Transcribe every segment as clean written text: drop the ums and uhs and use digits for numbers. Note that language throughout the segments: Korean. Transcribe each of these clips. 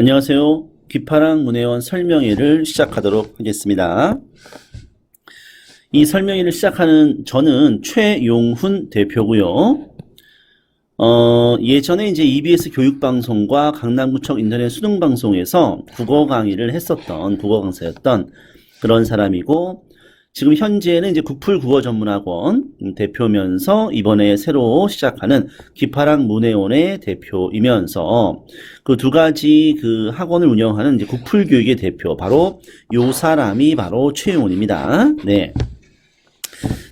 안녕하세요. 기파랑 문해원 설명회를 시작하도록 하겠습니다. 이 설명회를 시작하는 저는 최용훈 대표고요. 예전에 이제 EBS 교육방송과 강남구청 인터넷 수능방송에서 국어 강의를 했었던 국어 강사였던 그런 사람이고, 지금 현재는 이제 국풀국어 전문학원 대표면서 이번에 새로 시작하는 기파랑 문해원의 대표이면서 그 두 가지 그 학원을 운영하는 이제 국풀교육의 대표, 바로 요 사람이 바로 최용훈입니다. 네.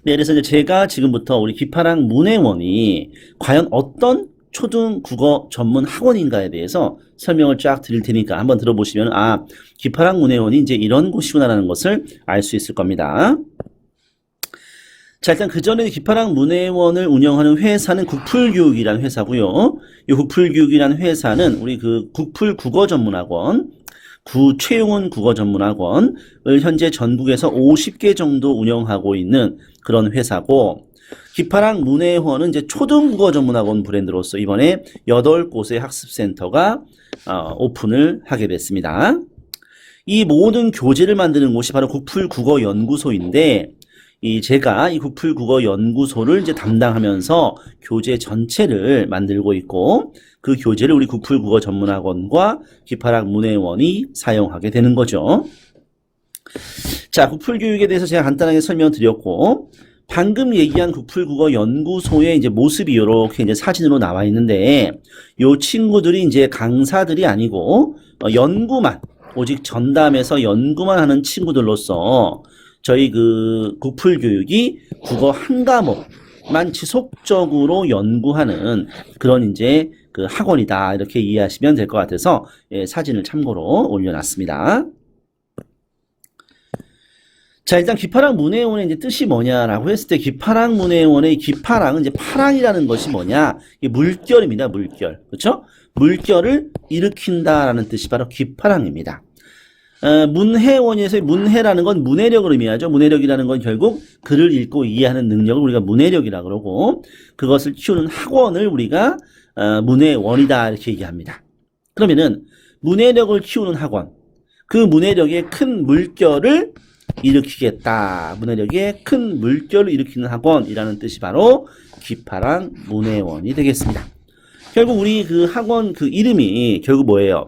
네, 그래서 이제 제가 지금부터 우리 기파랑 문해원이 과연 어떤 초등 국어 전문 학원인가에 대해서 설명을 쫙 드릴 테니까 한번 들어보시면, 기파랑 문해원이 이제 이런 곳이구나라는 것을 알 수 있을 겁니다. 자, 일단 그 전에 기파랑 문해원을 운영하는 회사는 국풀교육이라는 회사고요. 이 국풀교육이라는 회사는 우리 그 국풀국어전문학원, 최용훈 국어전문학원을 현재 전국에서 50개 정도 운영하고 있는 그런 회사고, 기파랑 문해원은 이제 초등국어전문학원 브랜드로서 이번에 8곳의 학습센터가 오픈을 하게 됐습니다. 이 모든 교재를 만드는 곳이 바로 국풀국어연구소인데, 제가 이 국풀국어연구소를 이제 담당하면서 교재 전체를 만들고 있고, 그 교재를 우리 국풀국어전문학원과 기파랑 문해원이 사용하게 되는 거죠. 자, 국풀교육에 대해서 제가 간단하게 설명드렸고, 방금 얘기한 국풀국어연구소의 이제 모습이 이렇게 이제 사진으로 나와 있는데, 요 친구들이 이제 강사들이 아니고 연구만, 오직 전담해서 연구만 하는 친구들로서 저희 그 국풀교육이 국어 한 과목만 지속적으로 연구하는 그런 이제 그 학원이다, 이렇게 이해하시면 될 것 같아서 사진을 참고로 올려놨습니다. 자, 일단 기파랑 문해원의 이제 뜻이 뭐냐라고 했을 때, 기파랑 문해원의 기파랑은 이제 파랑이라는 것이 뭐냐? 이게 물결입니다. 물결. 그렇죠? 물결을 일으킨다라는 뜻이 바로 기파랑입니다. 문해원에서의 문해라는 건 문해력을 의미하죠. 문해력이라는 건 결국 글을 읽고 이해하는 능력을 우리가 문해력이라 그러고, 그것을 키우는 학원을 우리가 문해원이다, 이렇게 얘기합니다. 그러면은 문해력을 키우는 학원, 그 문해력의 큰 물결을 일으키겠다, 문해력의 큰 물결을 일으키는 학원이라는 뜻이 바로 기파랑 문해원이 되겠습니다. 결국 우리 그 학원 그 이름이 결국 뭐예요?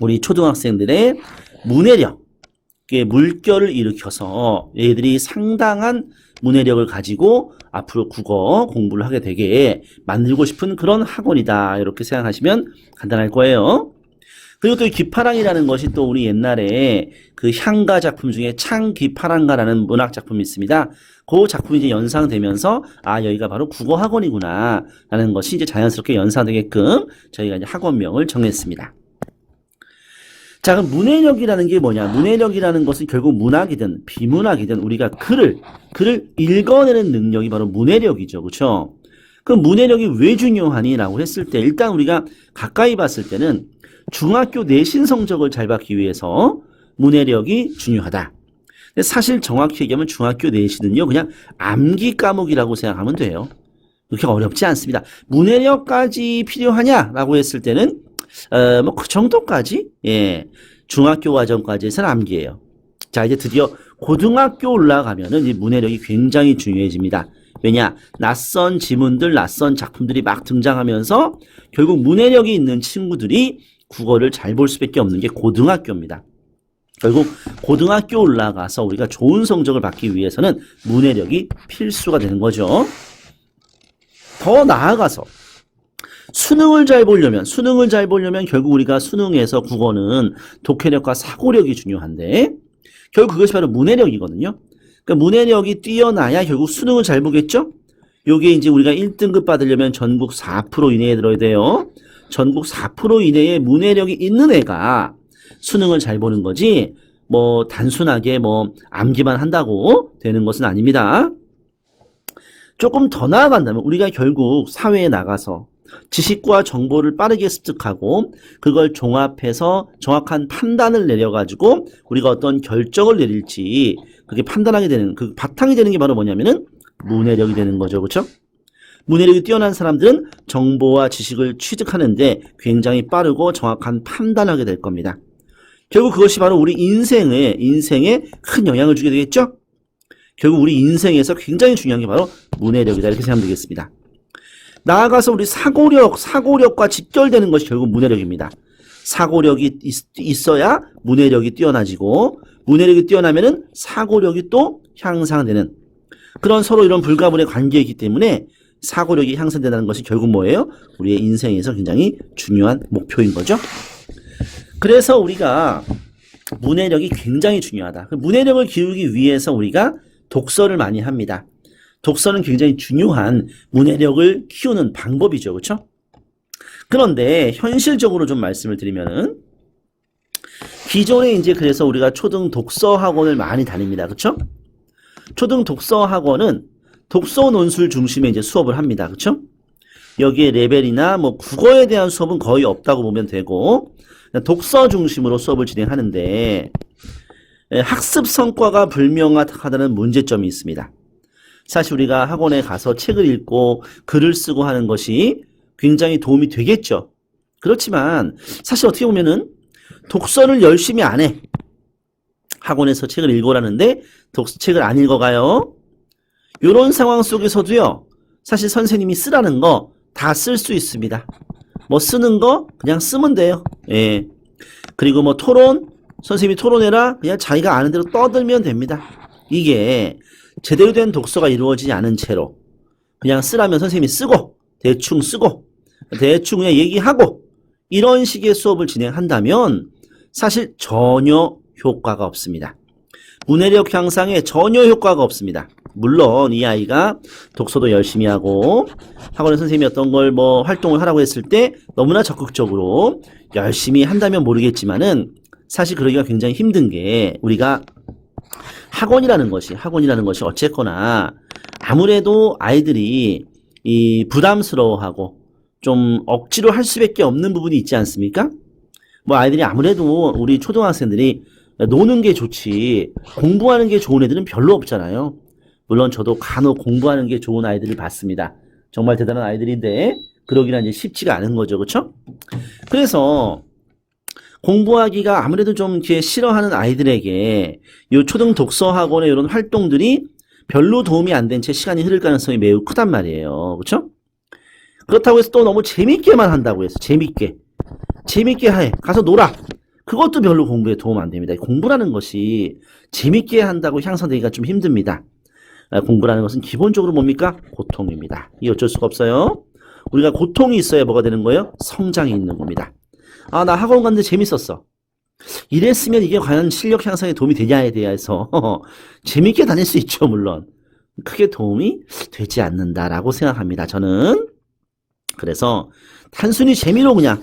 우리 초등학생들의 문해력의 물결을 일으켜서 얘들이 상당한 문해력을 가지고 앞으로 국어 공부를 하게 되게 만들고 싶은 그런 학원이다, 이렇게 생각하시면 간단할 거예요. 그리고 또 이 기파랑이라는 것이 또 우리 옛날에 그 향가 작품 중에 창기파랑가라는 문학 작품이 있습니다. 그 작품이 이제 연상되면서 여기가 바로 국어학원이구나 라는 것이 이제 자연스럽게 연상되게끔 저희가 이제 학원명을 정했습니다. 자, 그럼 문해력이라는 게 뭐냐? 문해력이라는 것은 결국 문학이든 비문학이든 우리가 글을 읽어내는 능력이 바로 문해력이죠. 그렇죠? 그럼 문해력이 왜 중요하니? 라고 했을 때, 일단 우리가 가까이 봤을 때는 중학교 내신 성적을 잘 받기 위해서 문해력이 중요하다. 근데 사실 정확히 얘기하면 중학교 내신은요, 그냥 암기 과목이라고 생각하면 돼요. 그렇게 어렵지 않습니다. 문해력까지 필요하냐라고 했을 때는 뭐 그 정도까지, 중학교 과정까지 해서는 암기예요. 자, 이제 드디어 고등학교 올라가면은 이 문해력이 굉장히 중요해집니다. 왜냐? 낯선 지문들, 낯선 작품들이 막 등장하면서 결국 문해력이 있는 친구들이 국어를 잘 볼 수밖에 없는 게 고등학교입니다. 결국 고등학교 올라가서 우리가 좋은 성적을 받기 위해서는 문해력이 필수가 되는 거죠. 더 나아가서 수능을 잘 보려면 결국 우리가 수능에서 국어는 독해력과 사고력이 중요한데, 결국 그것이 바로 문해력이거든요. 그러니까 문해력이 뛰어나야 결국 수능을 잘 보겠죠? 요게 이제 우리가 1등급 받으려면 전국 4% 이내에 들어야 돼요. 전국 4% 이내에 문해력이 있는 애가 수능을 잘 보는 거지, 뭐 단순하게 뭐 암기만 한다고 되는 것은 아닙니다. 조금 더 나아간다면 우리가 결국 사회에 나가서 지식과 정보를 빠르게 습득하고 그걸 종합해서 정확한 판단을 내려가지고 우리가 어떤 결정을 내릴지 그게 판단하게 되는 그 바탕이 되는 게 바로 뭐냐면은 문해력이 되는 거죠. 그렇죠? 문해력이 뛰어난 사람들은 정보와 지식을 취득하는데 굉장히 빠르고 정확한 판단하게 될 겁니다. 결국 그것이 바로 우리 인생에 큰 영향을 주게 되겠죠? 결국 우리 인생에서 굉장히 중요한 게 바로 문해력이다. 이렇게 생각하면 되겠습니다. 나아가서 우리 사고력과 직결되는 것이 결국 문해력입니다. 사고력이 있어야 문해력이 뛰어나지고 문해력이 뛰어나면은 사고력이 또 향상되는 그런 서로 이런 불가분의 관계이기 있 때문에 사고력이 향상된다는 것이 결국 뭐예요? 우리의 인생에서 굉장히 중요한 목표인 거죠. 그래서 우리가 문해력이 굉장히 중요하다. 문해력을 기르기 위해서 우리가 독서를 많이 합니다. 독서는 굉장히 중요한 문해력을 키우는 방법이죠. 그렇죠? 그런데 현실적으로 좀 말씀을 드리면은 기존에 이제 그래서 우리가 초등 독서 학원을 많이 다닙니다. 그렇죠? 초등 독서 학원은 독서 논술 중심의 이제 수업을 합니다. 그렇죠? 여기에 레벨이나 뭐 국어에 대한 수업은 거의 없다고 보면 되고 독서 중심으로 수업을 진행하는데 학습 성과가 불명확하다는 문제점이 있습니다. 사실 우리가 학원에 가서 책을 읽고 글을 쓰고 하는 것이 굉장히 도움이 되겠죠. 그렇지만 사실 어떻게 보면은 독서를 열심히 안 해. 학원에서 책을 읽으라는데 책을 안 읽어가요. 이런 상황 속에서도요. 사실 선생님이 쓰라는 거 다 쓸 수 있습니다. 뭐 쓰는 거 그냥 쓰면 돼요. 예. 그리고 뭐 토론 선생님이 토론해라 그냥 자기가 아는 대로 떠들면 됩니다. 이게 제대로 된 독서가 이루어지지 않은 채로 그냥 쓰라면 선생님이 쓰고 대충 쓰고 대충 그냥 얘기하고 이런 식의 수업을 진행한다면 사실 전혀 효과가 없습니다. 문해력 향상에 전혀 효과가 없습니다. 물론 이 아이가 독서도 열심히 하고 학원의 선생님이 어떤 걸 뭐 활동을 하라고 했을 때 너무나 적극적으로 열심히 한다면 모르겠지만은 사실 그러기가 굉장히 힘든 게 우리가 학원이라는 것이 어쨌거나 아무래도 아이들이 이 부담스러워하고 좀 억지로 할 수밖에 없는 부분이 있지 않습니까? 뭐 아이들이 아무래도 우리 초등학생들이 노는 게 좋지 공부하는 게 좋은 애들은 별로 없잖아요. 물론 저도 간혹 공부하는 게 좋은 아이들을 봤습니다. 정말 대단한 아이들인데 그러기는 이제 쉽지가 않은 거죠. 그렇죠? 그래서 공부하기가 아무래도 좀 이렇게 싫어하는 아이들에게 이 초등 독서 학원의 이런 활동들이 별로 도움이 안 된 채 시간이 흐를 가능성이 매우 크단 말이에요. 그렇죠? 그렇다고 해서 또 너무 재밌게만 한다고 해서 재밌게 해. 가서 놀아. 그것도 별로 공부에 도움 안 됩니다. 공부라는 것이 재밌게 한다고 향상되기가 좀 힘듭니다. 공부라는 것은 기본적으로 뭡니까? 고통입니다. 이게 어쩔 수가 없어요. 우리가 고통이 있어야 뭐가 되는 거예요? 성장이 있는 겁니다. 아, 나 학원 갔는데 재밌었어. 이랬으면 이게 과연 실력 향상에 도움이 되냐에 대해서 재밌게 다닐 수 있죠. 물론 크게 도움이 되지 않는다라고 생각합니다. 저는 그래서 단순히 재미로 그냥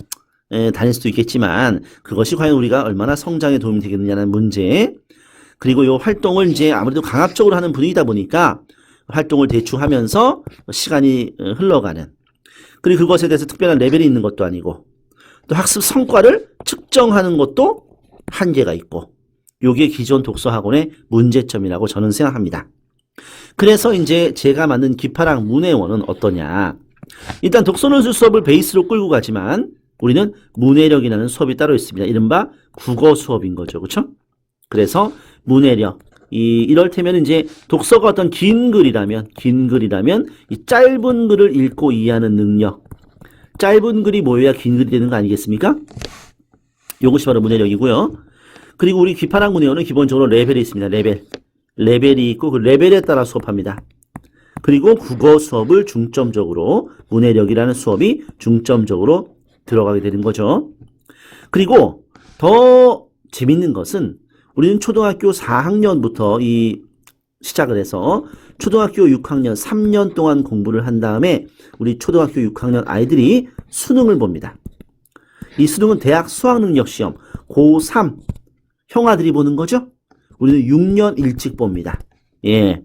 다닐 수도 있겠지만 그것이 과연 우리가 얼마나 성장에 도움이 되겠느냐는 문제. 그리고 이 활동을 이제 아무래도 강압적으로 하는 분위기다 보니까 활동을 대충 하면서 시간이 흘러가는. 그리고 그것에 대해서 특별한 레벨이 있는 것도 아니고 또 학습 성과를 측정하는 것도 한계가 있고 요게 기존 독서학원의 문제점이라고 저는 생각합니다. 그래서 이제 제가 만든 기파랑 문해원은 어떠냐. 일단 독서논술 수업을 베이스로 끌고 가지만 우리는 문해력이라는 수업이 따로 있습니다. 이른바 국어 수업인 거죠. 그렇죠? 그래서 문해력. 이럴테면 이제 독서가 어떤 긴 글이라면 이 짧은 글을 읽고 이해하는 능력. 짧은 글이 모여야 긴 글이 되는 거 아니겠습니까? 이것이 바로 문해력이고요. 그리고 우리 기파랑 문해원은 기본적으로 레벨이 있습니다. 레벨이 있고 그 레벨에 따라 수업합니다. 그리고 국어 수업을 중점적으로 문해력이라는 수업이 중점적으로 들어가게 되는 거죠. 그리고 더 재밌는 것은 우리는 초등학교 4학년부터 시작을 해서 초등학교 6학년 3년 동안 공부를 한 다음에 우리 초등학교 6학년 아이들이 수능을 봅니다. 이 수능은 대학 수학능력시험 고3 형아들이 보는 거죠. 우리는 6년 일찍 봅니다. 예,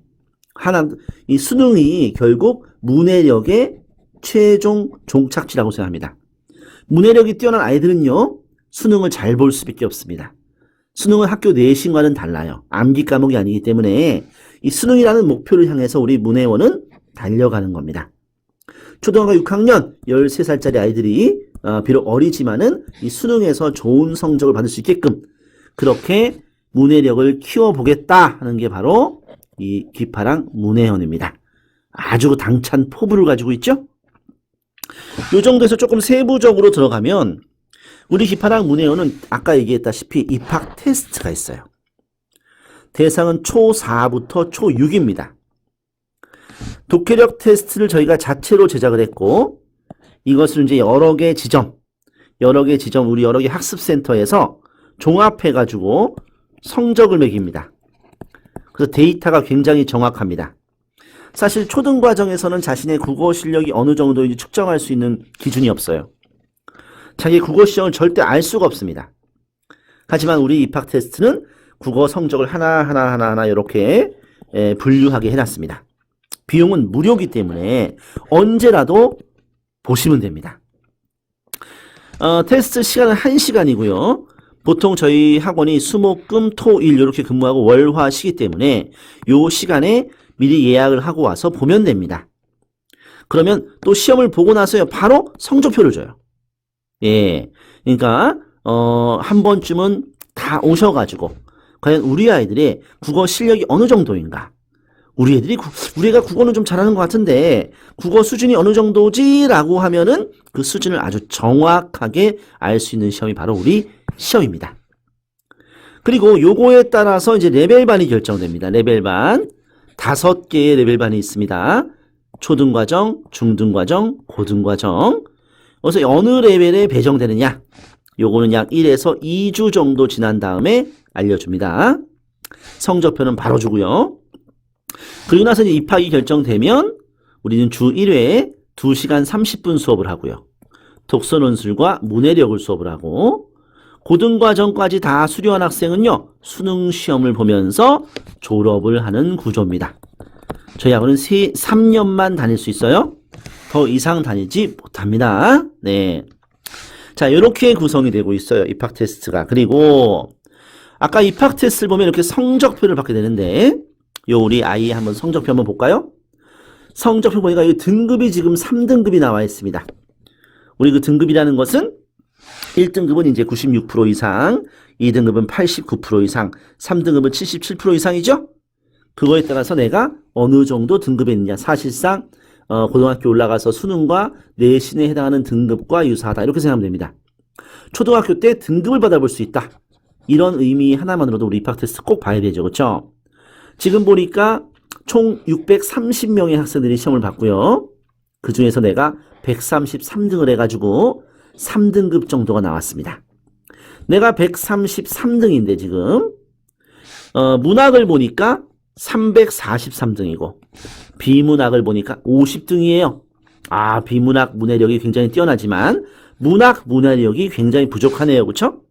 이 수능이 결국 문해력의 최종 종착지라고 생각합니다. 문해력이 뛰어난 아이들은요 수능을 잘 볼 수밖에 없습니다. 수능은 학교 내신과는 달라요. 암기 과목이 아니기 때문에 이 수능이라는 목표를 향해서 우리 문해원은 달려가는 겁니다. 초등학교 6학년 13살짜리 아이들이 비록 어리지만은 이 수능에서 좋은 성적을 받을 수 있게끔 그렇게 문해력을 키워보겠다 하는 게 바로 이 기파랑 문해원입니다. 아주 당찬 포부를 가지고 있죠. 이 정도에서 조금 세부적으로 들어가면 우리 기파랑 문해원은 아까 얘기했다시피 입학 테스트가 있어요. 대상은 초4부터 초6입니다. 독해력 테스트를 저희가 자체로 제작을 했고 이것을 이제 여러 개 지점 우리 여러 개 학습센터에서 종합해가지고 성적을 매깁니다. 그래서 데이터가 굉장히 정확합니다. 사실 초등과정에서는 자신의 국어 실력이 어느 정도인지 측정할 수 있는 기준이 없어요. 자기 국어 시험을 절대 알 수가 없습니다. 하지만 우리 입학 테스트는 국어 성적을 하나하나 이렇게 분류하게 해놨습니다. 비용은 무료이기 때문에 언제라도 보시면 됩니다. 테스트 시간은 1시간이고요. 보통 저희 학원이 수목금 토일 이렇게 근무하고 월화 쉬기 때문에 요 시간에 미리 예약을 하고 와서 보면 됩니다. 그러면 또 시험을 보고 나서요 바로 성적표를 줘요. 예, 그러니까 한 번쯤은 다 오셔가지고 과연 우리 아이들의 국어 실력이 어느 정도인가, 우리가 국어는 좀 잘하는 것 같은데 국어 수준이 어느 정도지라고 하면은 그 수준을 아주 정확하게 알 수 있는 시험이 바로 우리 시험입니다. 그리고 요거에 따라서 이제 레벨반이 결정됩니다. 레벨반 5개의 레벨반이 있습니다. 초등과정, 중등과정, 고등과정. 그래서 어느 레벨에 배정되느냐, 요거는 약 1에서 2주 정도 지난 다음에 알려줍니다. 성적표는 바로 주고요. 그리고 나서 이제 입학이 결정되면 우리는 주 1회에 2시간 30분 수업을 하고요. 독서논술과 문해력을 수업을 하고 고등과정까지 다 수료한 학생은요 수능 시험을 보면서 졸업을 하는 구조입니다. 저희 학원은 3년만 다닐 수 있어요. 더 이상 다니지 못합니다. 네. 자, 이렇게 구성이 되고 있어요. 입학 테스트가. 그리고 아까 입학 테스트를 보면 이렇게 성적표를 받게 되는데 요 우리 아이 한번 성적표 한번 볼까요? 성적표 보니까 이 등급이 지금 3등급이 나와 있습니다. 우리 그 등급이라는 것은 1등급은 이제 96% 이상, 2등급은 89% 이상, 3등급은 77% 이상이죠? 그거에 따라서 내가 어느 정도 등급에 있느냐. 사실상 고등학교 올라가서 수능과 내신에 해당하는 등급과 유사하다. 이렇게 생각하면 됩니다. 초등학교 때 등급을 받아볼 수 있다. 이런 의미 하나만으로도 우리 입학 테스트 꼭 봐야 되죠. 그렇죠? 지금 보니까 총 630명의 학생들이 시험을 봤고요. 그 중에서 내가 133등을 해가지고 3등급 정도가 나왔습니다. 내가 133등인데 지금 문학을 보니까 343등이고 비문학을 보니까 50등이에요. 비문학 문해력이 굉장히 뛰어나지만 문학 문해력이 굉장히 부족하네요. 그렇죠?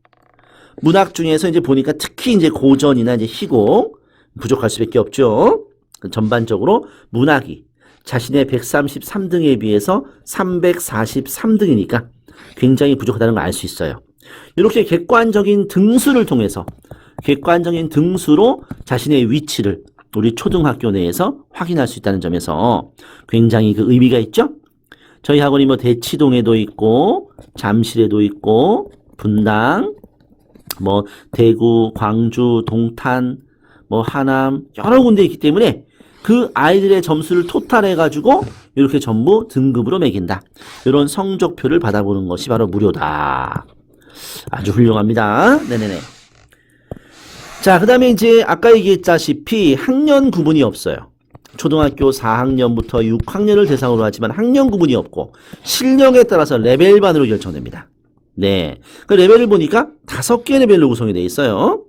문학 중에서 이제 보니까 특히 이제 고전이나 이제 희곡 부족할 수밖에 없죠. 전반적으로 문학이 자신의 133등에 비해서 343등이니까 굉장히 부족하다는 걸 알 수 있어요. 이렇게 객관적인 등수를 통해서 객관적인 등수로 자신의 위치를 우리 초등학교 내에서 확인할 수 있다는 점에서 굉장히 그 의미가 있죠. 저희 학원이 뭐 대치동에도 있고 잠실에도 있고 분당, 뭐 대구, 광주, 동탄, 뭐 하남 여러 군데 있기 때문에 그 아이들의 점수를 토탈해 가지고 이렇게 전부 등급으로 매긴다. 이런 성적표를 받아보는 것이 바로 무료다. 아주 훌륭합니다. 네네네. 자, 그 다음에 이제 아까 얘기했다시피 학년 구분이 없어요. 초등학교 4학년부터 6학년을 대상으로 하지만 학년 구분이 없고 실력에 따라서 레벨반으로 결정됩니다. 네. 그 레벨을 보니까 5개 레벨로 구성이 되어 있어요.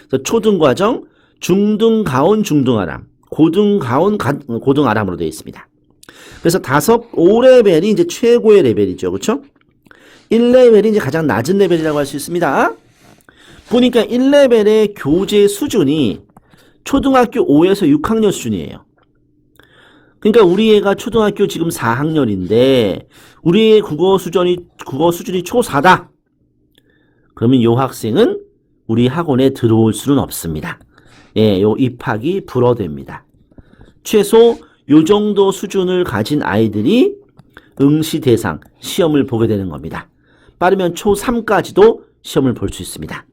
그래서 초등과정, 중등가온, 중등아람, 고등가온, 고등아람으로 되어 있습니다. 그래서 5레벨이 이제 최고의 레벨이죠. 그렇죠? 1레벨이 이제 가장 낮은 레벨이라고 할 수 있습니다. 보니까 1레벨의 교재 수준이 초등학교 5에서 6학년 수준이에요. 그러니까 우리 애가 초등학교 지금 4학년인데 우리 애 국어 수준이 초4다. 그러면 이 학생은 우리 학원에 들어올 수는 없습니다. 예, 요 입학이 불허됩니다. 최소 요 정도 수준을 가진 아이들이 응시 대상 시험을 보게 되는 겁니다. 빠르면 초3까지도 시험을 볼 수 있습니다.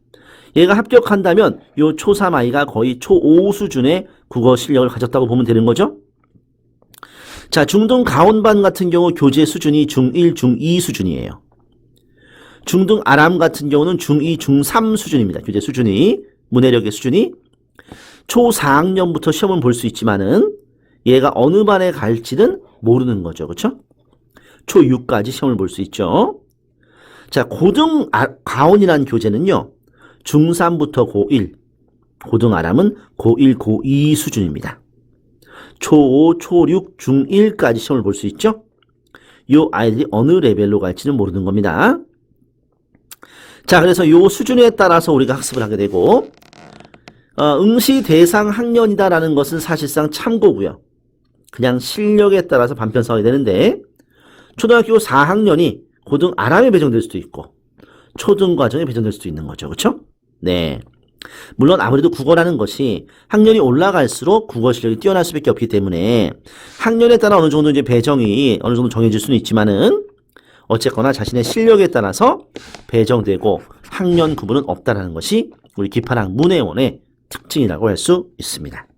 얘가 합격한다면 요 초3 아이가 거의 초5 수준의 국어 실력을 가졌다고 보면 되는 거죠. 자, 중등 가온반 같은 경우 교재 수준이 중1, 중2 수준이에요. 중등 아람 같은 경우는 중2, 중3 수준입니다. 교재 수준이, 문해력의 수준이. 초4학년부터 시험은 볼 수 있지만은 얘가 어느 반에 갈지는 모르는 거죠. 그렇죠? 초6까지 시험을 볼 수 있죠. 자, 고등 가온이라는 교재는요. 중3부터 고1, 고등 아람은 고1, 고2 수준입니다. 초5, 초6, 중1까지 시험을 볼 수 있죠. 이 아이들이 어느 레벨로 갈지는 모르는 겁니다. 자, 그래서 요 수준에 따라서 우리가 학습을 하게 되고, 응시 대상 학년이다라는 것은 사실상 참고고요. 그냥 실력에 따라서 반편성하게 되는데, 초등학교 4학년이 고등 아람에 배정될 수도 있고, 초등 과정에 배정될 수도 있는 거죠. 그렇죠? 네. 물론 아무래도 국어라는 것이 학년이 올라갈수록 국어 실력이 뛰어날 수밖에 없기 때문에 학년에 따라 어느 정도 이제 배정이 어느 정도 정해질 수는 있지만은 어쨌거나 자신의 실력에 따라서 배정되고 학년 구분은 없다라는 것이 우리 기파랑 문해원의 특징이라고 할 수 있습니다.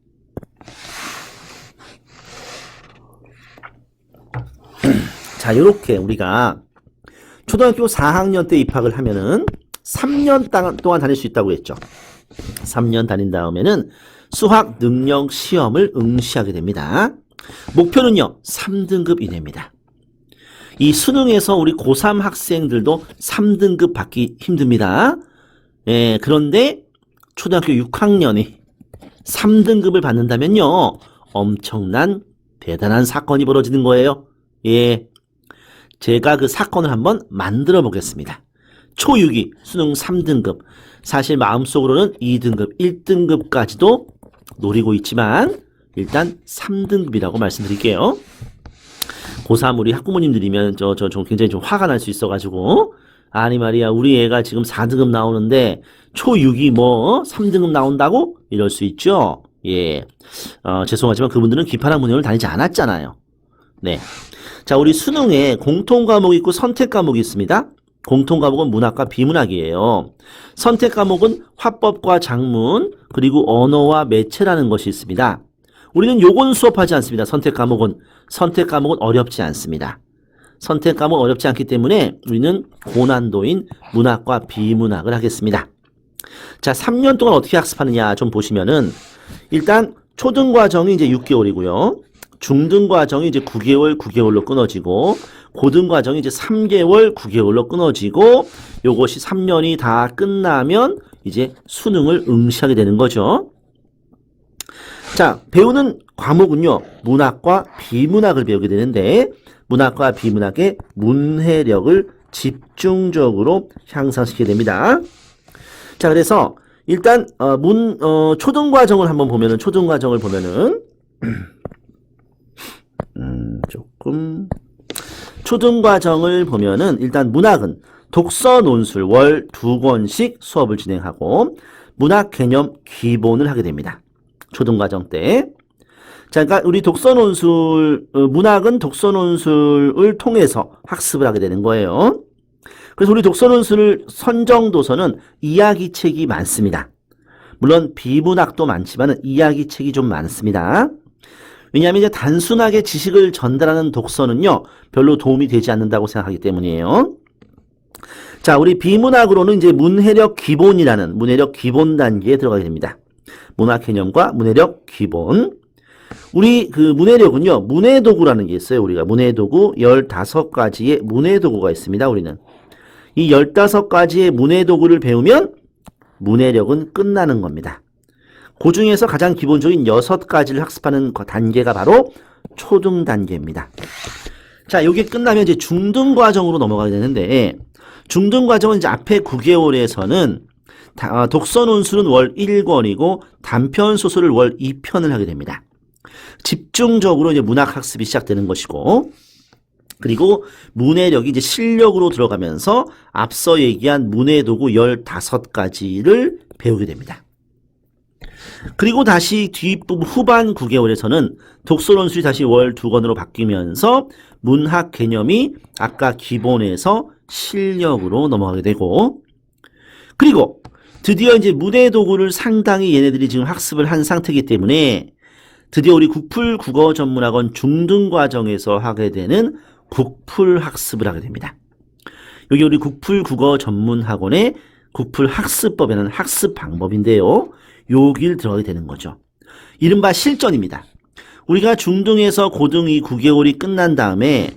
자, 이렇게 우리가 초등학교 4학년 때 입학을 하면은 3년 동안 다닐 수 있다고 했죠. 3년 다닌 다음에는 수학 능력 시험을 응시하게 됩니다. 목표는요, 3등급 이내입니다. 이 수능에서 우리 고3 학생들도 3등급 받기 힘듭니다. 예, 그런데 초등학교 6학년이 3등급을 받는다면요, 엄청난 대단한 사건이 벌어지는 거예요. 예, 제가 그 사건을 한번 만들어 보겠습니다. 초6이 수능 3등급, 사실 마음속으로는 2등급, 1등급까지도 노리고 있지만 일단 3등급이라고 말씀드릴게요. 고3 우리 학부모님들이면 저 굉장히 좀 화가 날 수 있어가지고, 아니 말이야, 우리 애가 지금 4등급 나오는데 초6이 뭐 3등급 나온다고? 이럴 수 있죠. 예, 죄송하지만 그분들은 기파랑 문해원을 다니지 않았잖아요. 네. 자, 우리 수능에 공통 과목이 있고 선택 과목이 있습니다. 공통 과목은 문학과 비문학이에요. 선택 과목은 화법과 작문, 그리고 언어와 매체라는 것이 있습니다. 우리는 요건 수업하지 않습니다. 선택 과목은 어렵지 않습니다. 선택 과목은 어렵지 않기 때문에 우리는 고난도인 문학과 비문학을 하겠습니다. 자, 3년 동안 어떻게 학습하느냐 좀 보시면은, 일단 초등 과정이 이제 6개월이고요. 중등 과정이 이제 9개월로 끊어지고, 고등 과정이 이제 3개월, 9개월로 끊어지고, 요것이 3년이 다 끝나면 이제 수능을 응시하게 되는 거죠. 자, 배우는 과목은요, 문학과 비문학을 배우게 되는데, 문학과 비문학의 문해력을 집중적으로 향상시키게 됩니다. 자, 그래서 일단 초등 과정을 한번 보면은, 초등 과정을 보면은 일단 문학은 독서 논술 월 2권씩 수업을 진행하고 문학 개념 기본을 하게 됩니다. 초등 과정 때. 자, 그러니까 우리 문학은 독서 논술을 통해서 학습을 하게 되는 거예요. 그래서 우리 독서 논술 선정 도서는 이야기책이 많습니다. 물론 비문학도 많지만 이야기책이 좀 많습니다. 왜냐하면 이제 단순하게 지식을 전달하는 독서는요, 별로 도움이 되지 않는다고 생각하기 때문이에요. 자, 우리 비문학으로는 이제 문해력 기본이라는 문해력 기본 단계에 들어가게 됩니다. 문학 개념과 문해력 기본. 우리 그 문해력은요, 문해도구라는 게 있어요. 우리가 문해도구 15가지의 문해도구가 있습니다. 우리는 이 15가지의 문해도구를 배우면 문해력은 끝나는 겁니다. 그 중에서 가장 기본적인 6가지를 학습하는 단계가 바로 초등 단계입니다. 자, 요게 끝나면 이제 중등 과정으로 넘어가게 되는데, 중등 과정은 이제 앞에 9개월에서는 독서 논술은 월 1권이고 단편 소설을 월 2편을 하게 됩니다. 집중적으로 이제 문학 학습이 시작되는 것이고, 그리고 문해력이 이제 실력으로 들어가면서 앞서 얘기한 문해도구 15가지를 배우게 됩니다. 그리고 다시 뒷부분 후반 9개월에서는 독서론술이 다시 월 2권으로 바뀌면서 문학 개념이 아까 기본에서 실력으로 넘어가게 되고, 그리고 드디어 이제 문해 도구를 상당히 얘네들이 지금 학습을 한 상태이기 때문에 드디어 우리 국풀 국어 전문학원 중등 과정에서 하게 되는 국풀 학습을 하게 됩니다. 여기 우리 국풀 국어 전문학원의 국풀 학습법에는 학습 방법인데요. 여길 들어가게 되는 거죠. 이른바 실전입니다. 우리가 중등에서 고등 이 9개월이 끝난 다음에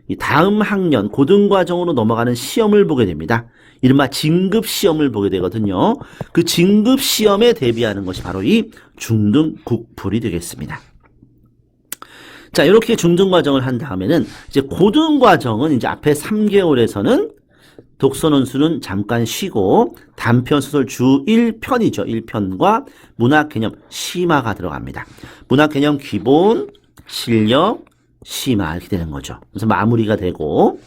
이 다음 학년 고등 과정으로 넘어가는 시험을 보게 됩니다. 이른바 진급 시험을 보게 되거든요. 그 진급 시험에 대비하는 것이 바로 이 중등 국풀이 되겠습니다. 자, 이렇게 중등 과정을 한 다음에는 이제 고등 과정은 이제 앞에 3개월에서는 독서논술은 잠깐 쉬고 단편 소설 주 1편이죠. 1편과 문학 개념 심화가 들어갑니다. 문학 개념 기본, 실력, 심화 이렇게 되는 거죠. 그래서 마무리가 되고,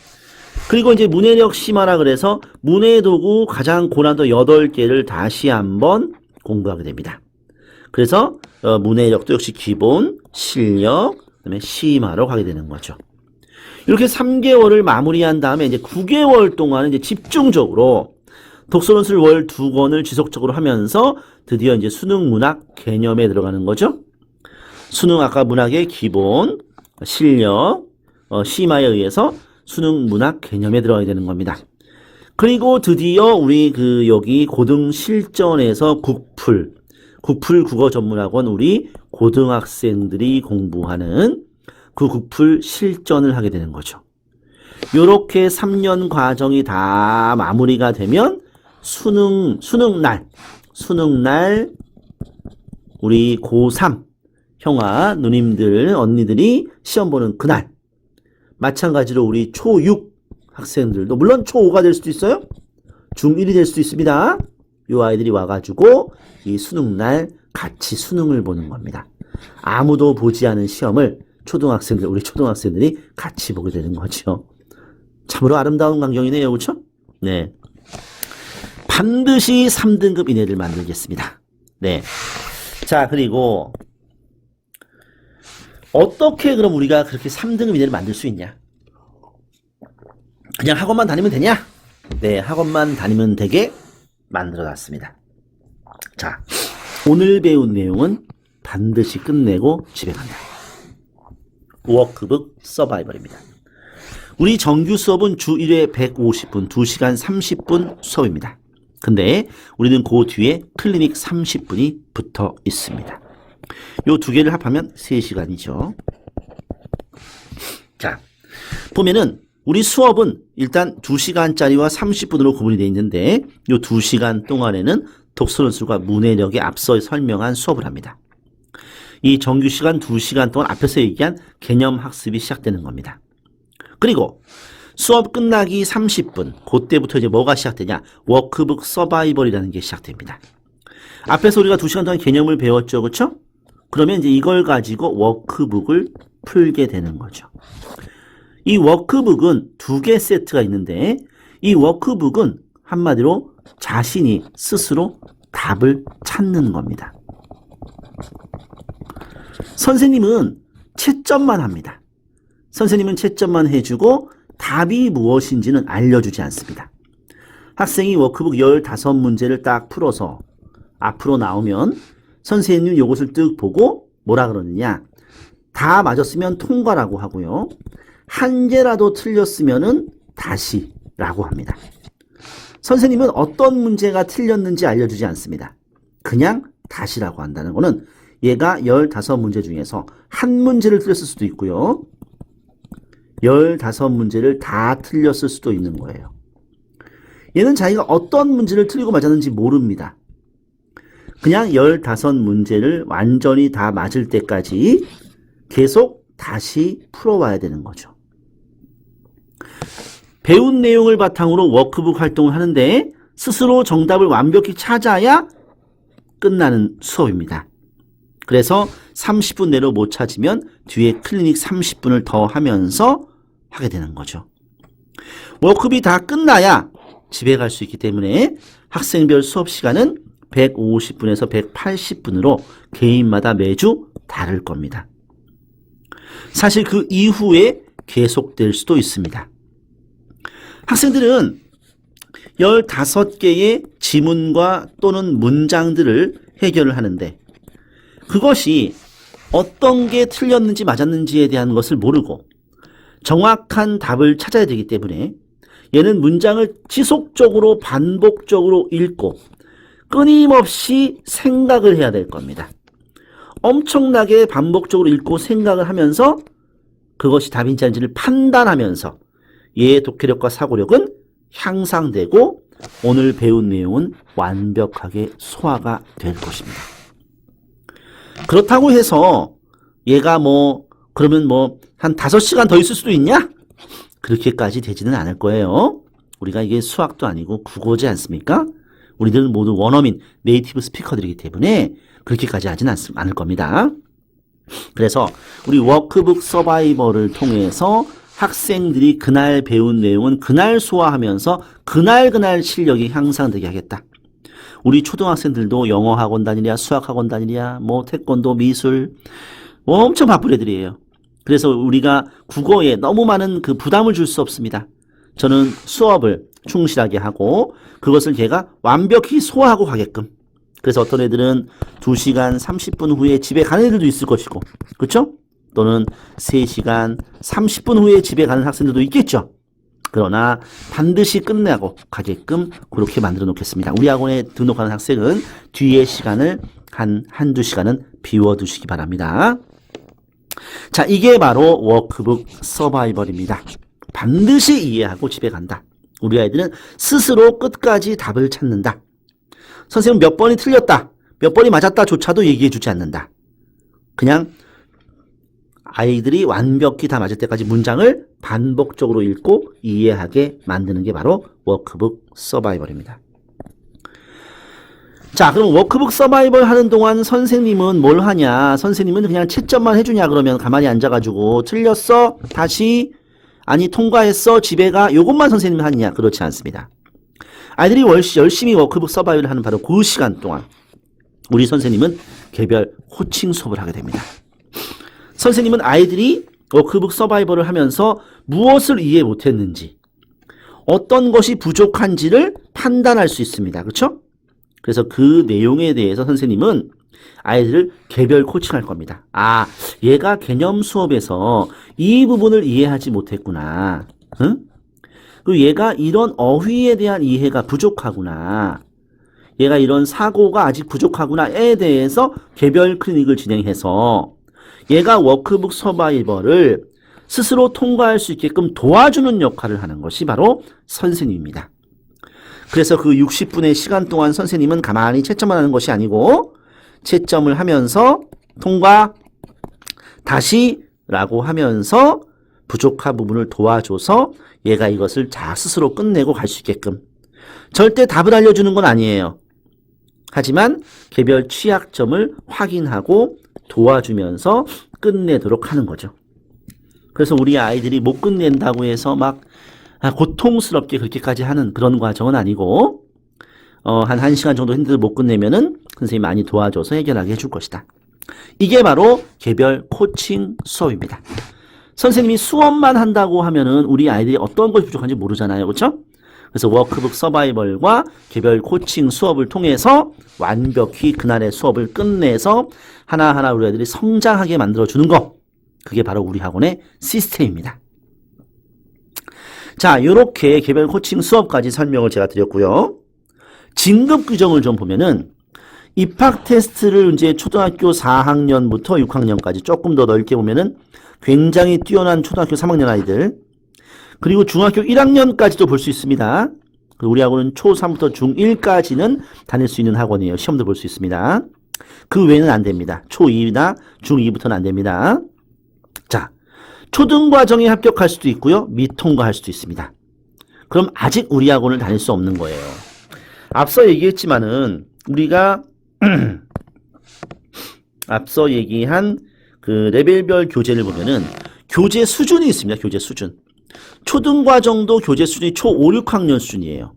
그리고 이제 문해력 심화라 그래서 문해 도구 가장 고난도 8개를 다시 한번 공부하게 됩니다. 그래서 문해력도 역시 기본, 실력, 그다음에 심화로 가게 되는 거죠. 이렇게 3개월을 마무리한 다음에 이제 9개월 동안은 이제 집중적으로 독서논술 월 2권을 지속적으로 하면서 드디어 이제 수능 문학 개념에 들어가는 거죠. 수능 아까 문학의 기본, 실력, 심화에 의해서 수능 문학 개념에 들어가야 되는 겁니다. 그리고 드디어 우리 여기 고등 실전에서 국풀 국어 전문학원 우리 고등학생들이 공부하는 그 국풀 실전을 하게 되는 거죠. 요렇게 3년 과정이 다 마무리가 되면 수능날 우리 고3 형아 누님들 언니들이 시험 보는 그날 마찬가지로 우리 초6 학생들도 물론 초5가 될 수도 있어요. 중1이 될 수도 있습니다. 요 아이들이 와가지고 이 수능날 같이 수능을 보는 겁니다. 아무도 보지 않은 시험을 우리 초등학생들이 같이 보게 되는 거죠. 참으로 아름다운 광경이네요. 그렇죠? 네. 반드시 3등급 이내를 만들겠습니다. 네. 자, 그리고 어떻게 그럼 우리가 그렇게 3등급 이내를 만들 수 있냐? 그냥 학원만 다니면 되냐? 네, 학원만 다니면 되게 만들어놨습니다. 자, 오늘 배운 내용은 반드시 끝내고 집에 간다. 워크북 서바이벌입니다. 우리 정규 수업은 주 1회 150분, 2시간 30분 수업입니다. 근데 우리는 그 뒤에 클리닉 30분이 붙어 있습니다. 요 두 개를 합하면 3시간이죠. 자, 보면은 우리 수업은 일단 2시간짜리와 30분으로 구분이 되어 있는데 요 2시간 동안에는 독서논술과 문해력에 앞서 설명한 수업을 합니다. 이 정규 시간 2시간 동안 앞에서 얘기한 개념 학습이 시작되는 겁니다. 그리고 수업 끝나기 30분, 그때부터 이제 뭐가 시작되냐? 워크북 서바이벌이라는 게 시작됩니다. 앞에서 우리가 2시간 동안 개념을 배웠죠, 그렇죠? 그러면 이제 이걸 가지고 워크북을 풀게 되는 거죠. 이 워크북은 2개 세트가 있는데 이 워크북은 한마디로 자신이 스스로 답을 찾는 겁니다. 선생님은 채점만 합니다. 선생님은 채점만 해주고 답이 무엇인지는 알려주지 않습니다. 학생이 워크북 15문제를 딱 풀어서 앞으로 나오면 선생님은 이것을 뜩 보고 뭐라 그러느냐, 다 맞았으면 통과라고 하고요. 한 개라도 틀렸으면은 다시라고 합니다. 선생님은 어떤 문제가 틀렸는지 알려주지 않습니다. 그냥 다시라고 한다는 거는 얘가 15문제 중에서 한 문제를 틀렸을 수도 있고요. 15문제를 다 틀렸을 수도 있는 거예요. 얘는 자기가 어떤 문제를 틀리고 맞았는지 모릅니다. 그냥 15문제를 완전히 다 맞을 때까지 계속 다시 풀어와야 되는 거죠. 배운 내용을 바탕으로 워크북 활동을 하는데 스스로 정답을 완벽히 찾아야 끝나는 수업입니다. 그래서 30분 내로 못 찾으면 뒤에 클리닉 30분을 더 하면서 하게 되는 거죠. 워크북이 다 끝나야 집에 갈 수 있기 때문에 학생별 수업 시간은 150분에서 180분으로 개인마다 매주 다를 겁니다. 사실 그 이후에 계속될 수도 있습니다. 학생들은 15개의 지문과 또는 문장들을 해결을 하는데 그것이 어떤 게 틀렸는지 맞았는지에 대한 것을 모르고 정확한 답을 찾아야 되기 때문에 얘는 문장을 지속적으로 반복적으로 읽고 끊임없이 생각을 해야 될 겁니다. 엄청나게 반복적으로 읽고 생각을 하면서 그것이 답인지 아닌지를 판단하면서 얘의 독해력과 사고력은 향상되고 오늘 배운 내용은 완벽하게 소화가 될 것입니다. 그렇다고 해서 얘가 그러면 한 5시간 더 있을 수도 있냐? 그렇게까지 되지는 않을 거예요. 우리가 이게 수학도 아니고 국어지 않습니까? 우리들은 모두 원어민, 네이티브 스피커들이기 때문에 그렇게까지 하진 않을 겁니다. 그래서 우리 워크북 서바이벌을 통해서 학생들이 그날 배운 내용은 그날 소화하면서 그날 실력이 향상되게 하겠다. 우리 초등학생들도 영어 학원 다니랴, 수학 학원 다니랴, 태권도, 미술, 엄청 바쁜 애들이에요. 그래서 우리가 국어에 너무 많은 그 부담을 줄 수 없습니다. 저는 수업을 충실하게 하고 그것을 걔가 완벽히 소화하고 가게끔. 그래서 어떤 애들은 2시간 30분 후에 집에 가는 애들도 있을 것이고, 그렇죠? 또는 3시간 30분 후에 집에 가는 학생들도 있겠죠. 그러나 반드시 끝내고 가게끔 그렇게 만들어 놓겠습니다. 우리 학원에 등록하는 학생은 뒤에 시간을 한두 시간은 비워두시기 바랍니다. 자, 이게 바로 워크북 서바이벌입니다. 반드시 이해하고 집에 간다. 우리 아이들은 스스로 끝까지 답을 찾는다. 선생님 몇 번이 틀렸다, 몇 번이 맞았다조차도 얘기해 주지 않는다. 그냥 아이들이 완벽히 다 맞을 때까지 문장을 반복적으로 읽고 이해하게 만드는 게 바로 워크북 서바이벌입니다. 자, 그럼 워크북 서바이벌 하는 동안 선생님은 뭘 하냐? 선생님은 그냥 채점만 해주냐? 그러면 가만히 앉아가지고 틀렸어? 다시? 아니 통과했어? 집에 가? 요것만 선생님이 하느냐? 그렇지 않습니다. 아이들이 열심히 워크북 서바이벌을 하는 바로 그 시간 동안 우리 선생님은 개별 코칭 수업을 하게 됩니다. 선생님은 아이들이 워크북 서바이벌을 하면서 무엇을 이해 못했는지, 어떤 것이 부족한지를 판단할 수 있습니다. 그렇죠? 그래서 그 내용에 대해서 선생님은 아이들을 개별 코칭할 겁니다. 아, 얘가 개념 수업에서 이 부분을 이해하지 못했구나. 응? 그리고 얘가 이런 어휘에 대한 이해가 부족하구나. 얘가 이런 사고가 아직 부족하구나에 대해서 개별 클리닉을 진행해서 얘가 워크북 서바이벌을 스스로 통과할 수 있게끔 도와주는 역할을 하는 것이 바로 선생님입니다. 그래서 그 60분의 시간 동안 선생님은 가만히 채점만 하는 것이 아니고 채점을 하면서 통과, 다시 라고 하면서 부족한 부분을 도와줘서 얘가 이것을 스스로 끝내고 갈 수 있게끔. 절대 답을 알려주는 건 아니에요. 하지만 개별 취약점을 확인하고 도와주면서 끝내도록 하는 거죠. 그래서 우리 아이들이 못 끝낸다고 해서 막 고통스럽게 그렇게까지 하는 그런 과정은 아니고 한 1시간 정도 힘들어 못 끝내면은 선생님이 많이 도와줘서 해결하게 해줄 것이다. 이게 바로 개별 코칭 수업입니다. 선생님이 수업만 한다고 하면은 우리 아이들이 어떤 것이 부족한지 모르잖아요. 그렇죠? 그래서 워크북 서바이벌과 개별 코칭 수업을 통해서 완벽히 그날의 수업을 끝내서 하나하나 우리 아이들이 성장하게 만들어주는 거, 그게 바로 우리 학원의 시스템입니다. 자, 요렇게 개별 코칭 수업까지 설명을 제가 드렸고요. 진급 규정을 좀 보면은 입학 테스트를 이제 초등학교 4학년부터 6학년까지 조금 더 넓게 보면은 굉장히 뛰어난 초등학교 3학년 아이들, 그리고 중학교 1학년까지도 볼 수 있습니다. 우리 학원은 초3부터 중1까지는 다닐 수 있는 학원이에요. 시험도 볼 수 있습니다. 그 외에는 안 됩니다. 초2나 중2부터는 안 됩니다. 자, 초등과정에 합격할 수도 있고요. 미통과할 수도 있습니다. 그럼 아직 우리 학원을 다닐 수 없는 거예요. 앞서 얘기했지만은 우리가 앞서 얘기한 그 레벨별 교재를 보면은 교재 수준이 있습니다. 교재 수준. 초등과정도 교재 수준이 초 5, 6학년 수준이에요.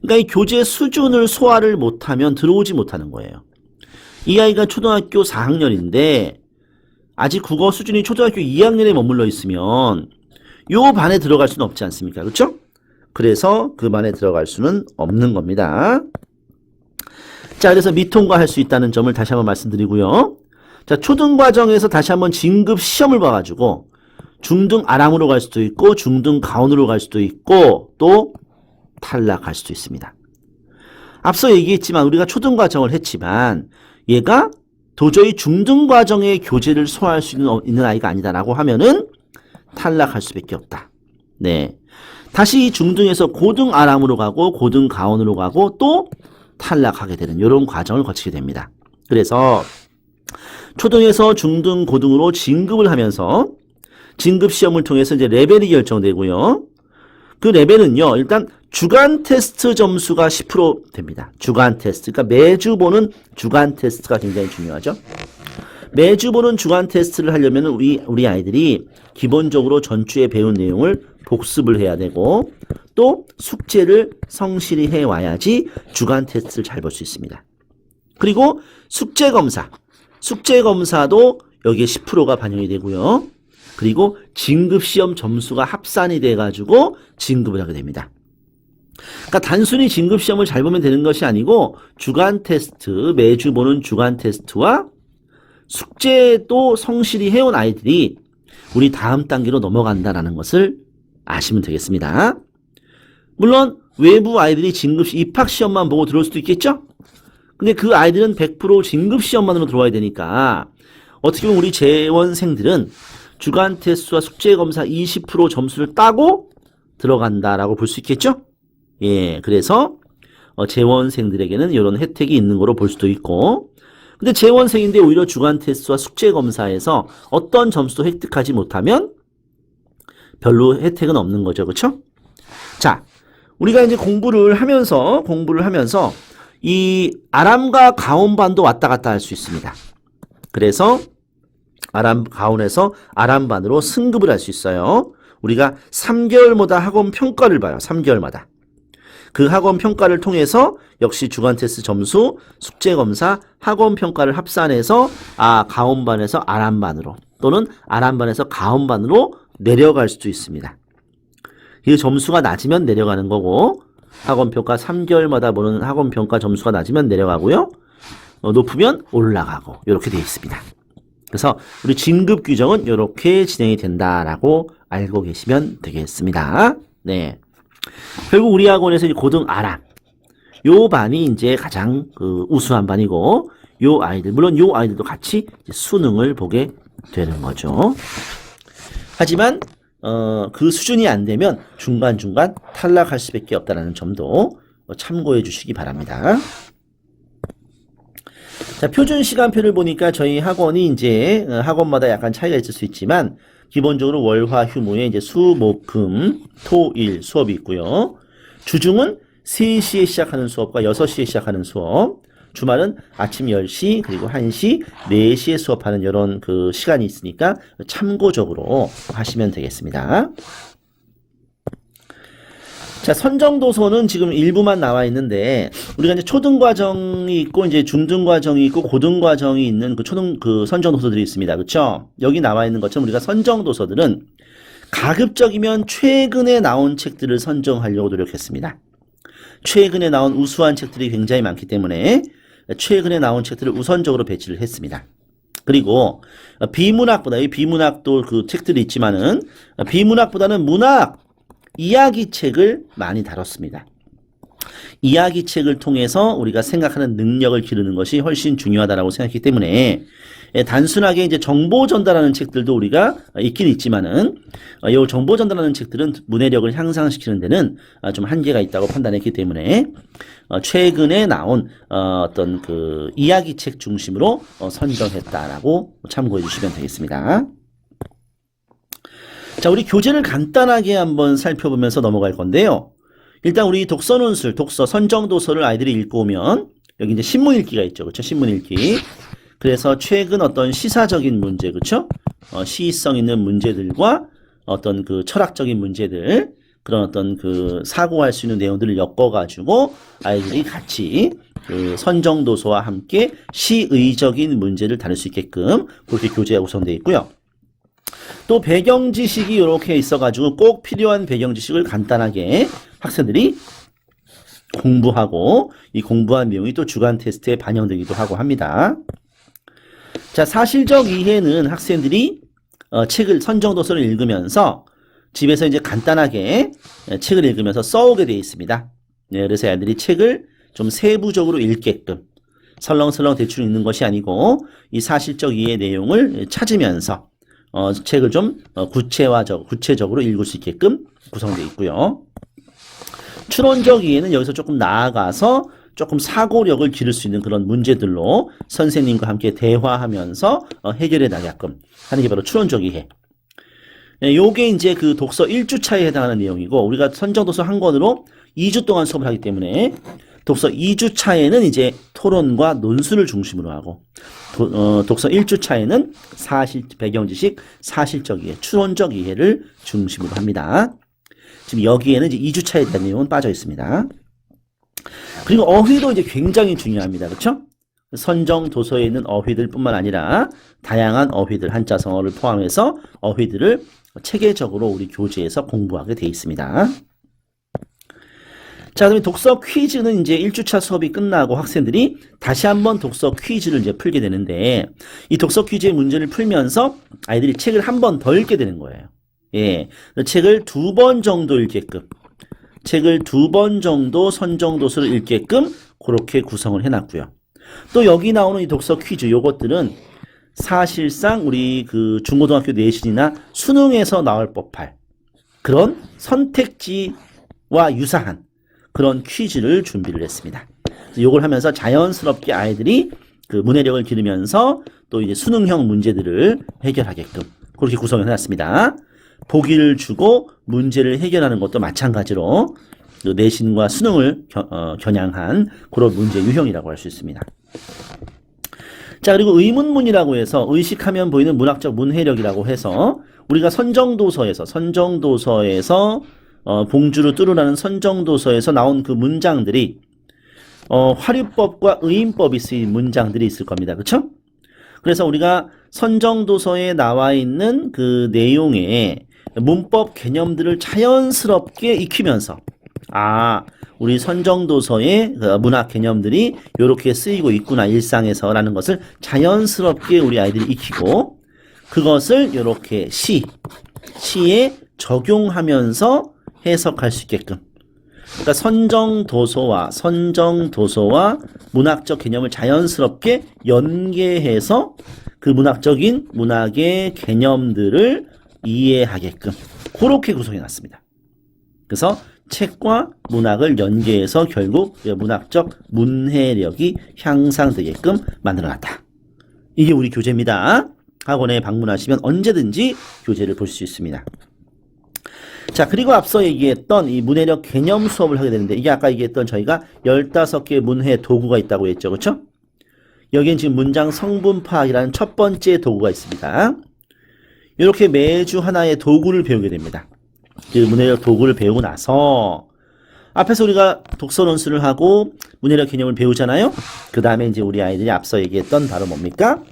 그러니까 이 교재 수준을 소화를 못하면 들어오지 못하는 거예요. 이 아이가 초등학교 4학년인데 아직 국어 수준이 초등학교 2학년에 머물러 있으면 요 반에 들어갈 수는 없지 않습니까? 그렇죠? 그래서 그 반에 들어갈 수는 없는 겁니다. 자, 그래서 미통과할 수 있다는 점을 다시 한번 말씀드리고요. 자, 초등과정에서 다시 한번 진급 시험을 봐가지고 중등 아람으로 갈 수도 있고 중등 가온으로 갈 수도 있고 또 탈락할 수도 있습니다. 앞서 얘기했지만 우리가 초등과정을 했지만 얘가 도저히 중등과정의 교재를 소화할 수 있는 아이가 아니다라고 하면은 탈락할 수밖에 없다. 네. 다시 중등에서 고등 아람으로 가고 고등 가온으로 가고 또 탈락하게 되는 이런 과정을 거치게 됩니다. 그래서 초등에서 중등, 고등으로 진급을 하면서 진급 시험을 통해서 이제 레벨이 결정되고요. 그 레벨은요, 일단 주간 테스트 점수가 10% 됩니다. 주간 테스트. 그러니까 매주 보는 주간 테스트가 굉장히 중요하죠. 매주 보는 주간 테스트를 하려면 우리 아이들이 기본적으로 전주에 배운 내용을 복습을 해야 되고 또 숙제를 성실히 해와야지 주간 테스트를 잘 볼 수 있습니다. 그리고 숙제검사도 여기에 10%가 반영이 되고요. 그리고 진급시험 점수가 합산이 돼가지고 진급을 하게 됩니다. 그러니까 단순히 진급시험을 잘 보면 되는 것이 아니고 주간 테스트, 매주 보는 주간 테스트와 숙제도 성실히 해온 아이들이 우리 다음 단계로 넘어간다라는 것을 아시면 되겠습니다. 물론 외부 아이들이 입학시험만 보고 들어올 수도 있겠죠? 근데 그 아이들은 100% 진급시험만으로 들어와야 되니까 어떻게 보면 우리 재원생들은 주간 테스트와 숙제검사 20% 점수를 따고 들어간다라고 볼 수 있겠죠? 예, 그래서 재원생들에게는 이런 혜택이 있는 거로 볼 수도 있고 근데 재원생인데 오히려 주간 테스트와 숙제검사에서 어떤 점수도 획득하지 못하면 별로 혜택은 없는 거죠. 그렇죠? 자, 우리가 이제 공부를 하면서 이 아람과 가온반도 왔다 갔다 할 수 있습니다. 그래서 가온에서 아람반으로 승급을 할 수 있어요. 우리가 3개월마다 학원 평가를 봐요. 3개월마다. 그 학원 평가를 통해서 역시 주간 테스트 점수, 숙제 검사, 학원 평가를 합산해서 가온반에서 아람반으로 또는 아람반에서 가온반으로 내려갈 수도 있습니다. 이 점수가 낮으면 내려가는 거고 학원 평가 3개월마다 보는 학원 평가 점수가 낮으면 내려가고요. 높으면 올라가고 이렇게 되어 있습니다. 그래서 우리 진급 규정은 이렇게 진행이 된다라고 알고 계시면 되겠습니다. 네. 결국 우리 학원에서 고등 아람 요 반이 이제 가장 우수한 반이고 요 아이들 물론 요 아이들도 같이 수능을 보게 되는 거죠. 하지만 그 수준이 안 되면 중간중간 탈락할 수밖에 없다는 점도 참고해 주시기 바랍니다. 자, 표준 시간표를 보니까 저희 학원이 이제 학원마다 약간 차이가 있을 수 있지만 기본적으로 월화 휴무에 이제 수, 목, 금, 토, 일 수업이 있고요. 주중은 3시에 시작하는 수업과 6시에 시작하는 수업, 주말은 아침 10시 그리고 1시, 4시에 수업하는 이런 시간이 있으니까 참고적으로 하시면 되겠습니다. 자, 선정도서는 지금 일부만 나와 있는데 우리가 이제 초등과정이 있고 이제 중등과정이 있고 고등과정이 있는 선정도서들이 있습니다. 그렇죠? 여기 나와 있는 것처럼 우리가 선정도서들은 가급적이면 최근에 나온 책들을 선정하려고 노력했습니다. 최근에 나온 우수한 책들이 굉장히 많기 때문에 최근에 나온 책들을 우선적으로 배치를 했습니다. 그리고 비문학보다 이 비문학도 책들이 있지만은 비문학보다는 문학 이야기책을 많이 다뤘습니다. 이야기책을 통해서 우리가 생각하는 능력을 기르는 것이 훨씬 중요하다고 생각했기 때문에 단순하게 이제 정보 전달하는 책들도 우리가 있긴 있지만은 이 정보 전달하는 책들은 문해력을 향상시키는 데는 좀 한계가 있다고 판단했기 때문에 최근에 나온 어떤 이야기책 중심으로 선정했다라고 참고해 주시면 되겠습니다. 자, 우리 교재를 간단하게 한번 살펴보면서 넘어갈 건데요. 일단 우리 독서논술, 선정도서를 아이들이 읽고 오면 여기 이제 신문 읽기가 있죠. 그렇죠? 신문 읽기. 그래서 최근 어떤 시사적인 문제, 그렇죠? 시의성 있는 문제들과 어떤 철학적인 문제들, 그런 어떤 그 사고할 수 있는 내용들을 엮어가지고 아이들이 같이 그 선정도서와 함께 시의적인 문제를 다룰 수 있게끔 그렇게 교재가 구성되어 있고요. 또 배경 지식이 이렇게 있어가지고 꼭 필요한 배경 지식을 간단하게 학생들이 공부하고 이 공부한 내용이 또 주간 테스트에 반영되기도 하고 합니다. 자, 사실적 이해는 학생들이 책을 선정도서를 읽으면서 집에서 이제 간단하게 책을 읽으면서 써오게 되어 있습니다. 네, 그래서 애들이 책을 좀 세부적으로 읽게끔 설렁설렁 대충 읽는 것이 아니고 이 사실적 이해 내용을 찾으면서 책을 좀 구체적으로 읽을 수 있게끔 구성되어 있고요. 추론적 이해는 여기서 조금 나아가서 조금 사고력을 기를 수 있는 그런 문제들로 선생님과 함께 대화하면서 해결해 나가게끔 하는 게 바로 추론적 이해. 네, 요게 이제 그 독서 1주차에 해당하는 내용이고, 우리가 선정도서 한 권으로 2주 동안 수업을 하기 때문에 독서 2주차에는 이제 토론과 논술을 중심으로 하고, 독서 1주차에는 배경지식, 사실적 이해, 추론적 이해를 중심으로 합니다. 지금 여기에는 이제 2주차에 대한 내용은 빠져 있습니다. 그리고 어휘도 이제 굉장히 중요합니다. 그렇죠? 선정 도서에 있는 어휘들뿐만 아니라 다양한 어휘들, 한자성어를 포함해서 어휘들을 체계적으로 우리 교재에서 공부하게 되어 있습니다. 자, 그러면 독서 퀴즈는 이제 1주차 수업이 끝나고 학생들이 다시 한번 독서 퀴즈를 이제 풀게 되는데, 이 독서 퀴즈의 문제를 풀면서 아이들이 책을 한 번 더 읽게 되는 거예요. 예. 책을 2번 정도 읽게끔, 책을 2번 정도 선정도서를 읽게끔 그렇게 구성을 해놨고요. 또 여기 나오는 이 독서 퀴즈, 요것들은 사실상 우리 그 중고등학교 내신이나 수능에서 나올 법할 그런 선택지와 유사한 그런 퀴즈를 준비를 했습니다. 요걸 하면서 자연스럽게 아이들이 그 문해력을 기르면서 또 이제 수능형 문제들을 해결하게끔 그렇게 구성을 해놨습니다. 보기를 주고 문제를 해결하는 것도 마찬가지로 내신과 수능을 겨냥한 그런 문제 유형이라고 할 수 있습니다. 자, 그리고 의문문이라고 해서 의식하면 보이는 문학적 문해력이라고 해서 우리가 선정도서에서 봉주루 뚜루라는 선정도서에서 나온 그 문장들이 화류법과 의인법이 쓰인 문장들이 있을 겁니다. 그렇죠? 그래서 우리가 선정도서에 나와 있는 그 내용의 문법 개념들을 자연스럽게 익히면서 우리 선정도서의 문학 개념들이 이렇게 쓰이고 있구나 일상에서라는 것을 자연스럽게 우리 아이들이 익히고 그것을 이렇게 시에 적용하면서 해석할 수 있게끔, 그러니까 선정도서와 문학적 개념을 자연스럽게 연계해서 그 문학의 개념들을 이해하게끔 그렇게 구성해 놨습니다. 그래서 책과 문학을 연계해서 결국 문학적 문해력이 향상되게끔 만들어놨다. 이게 우리 교재입니다. 학원에 방문하시면 언제든지 교재를 보실 수 있습니다. 자, 그리고 앞서 얘기했던 이 문해력 개념 수업을 하게 되는데, 이게 아까 얘기했던 저희가 15개의 문해 도구가 있다고 했죠. 그렇죠? 여기엔 지금 문장 성분 파악이라는 첫 번째 도구가 있습니다. 이렇게 매주 하나의 도구를 배우게 됩니다. 그 문해력 도구를 배우고 나서 앞에서 우리가 독서 논술을 하고 문해력 개념을 배우잖아요. 그 다음에 이제 우리 아이들이 앞서 얘기했던 바로 뭡니까?